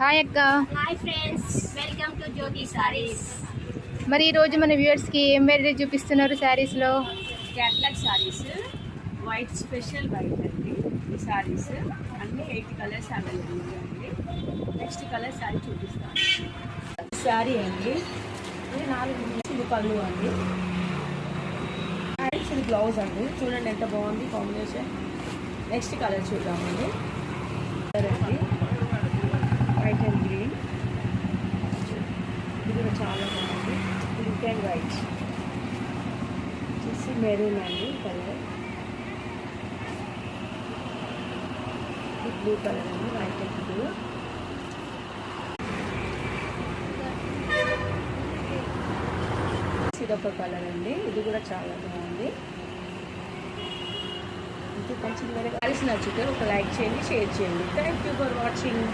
Hi అక్క. Hi friends, welcome to జ్యోతి సారీస్. మరి ఈరోజు మన వ్యూవర్స్కి ఏం వెరైటీ చూపిస్తున్నారు శారీస్లో? Catalogue saris, white special white అండి. ఈ సారీస్ అన్ని 8 కలర్స్ అవైలబుల్ అండి. నెక్స్ట్ కలర్ సారీ చూపిస్తాను. శారీ అండి, ఇది 4 పళ్ళు అండి. ఇది బ్లౌజ్ అండి. చూడండి ఎంత బాగుంది కాంబినేషన్. నెక్స్ట్ కలర్ చూద్దామండి. కలర్ అండి, వైట్ అండ్ గ్రీన్. ఇది కూడా చాలా బాగుంది. పింక్ అండ్ వైట్ వచ్చేసి మెరూన్ అండి కలర్. ఇది బ్లూ కలర్ అండి, వైట్ అండ్ బ్లూ. ఇదొక కలర్ అండి, ఇది కూడా చాలా బాగుంది. ఇంకా కొంచెం వేరే కలిసి నచ్చితే ఒక లైక్ చేయండి, షేర్ చేయండి. Thank you for watching.